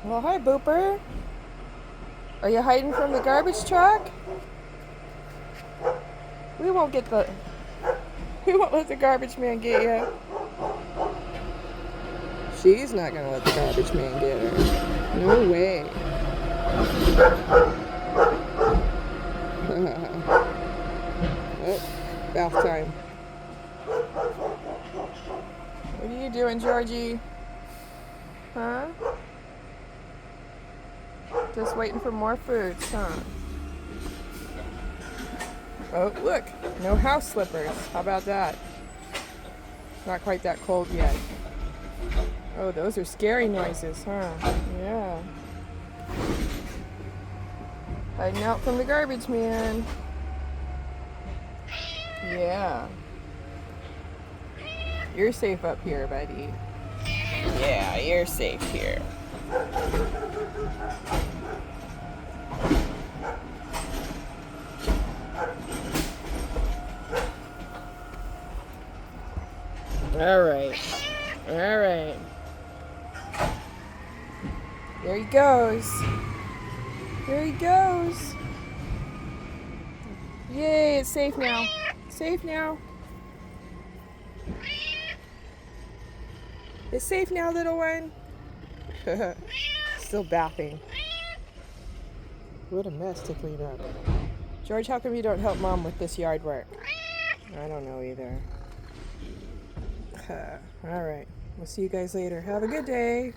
Well, hi, Booper. Are you hiding from the garbage truck? We won't let the garbage man get you. She's not gonna let the garbage man get her. No way. Oh, bath time. What are you doing, Georgie? Huh? Just waiting for more foods, huh? Oh, look. No house slippers. How about that? Not quite that cold yet. Oh, those are scary noises, huh? Yeah. Hiding out from the garbage man. Yeah. You're safe up here, buddy. Yeah, you're safe here. All right. All right. There he goes. There he goes. Yay, it's safe now. Safe now. It's safe now, little one. Still bathing. What a mess to clean up. George, how come you don't help Mom with this yard work? I don't know either. All right. We'll see you guys later. Have a good day.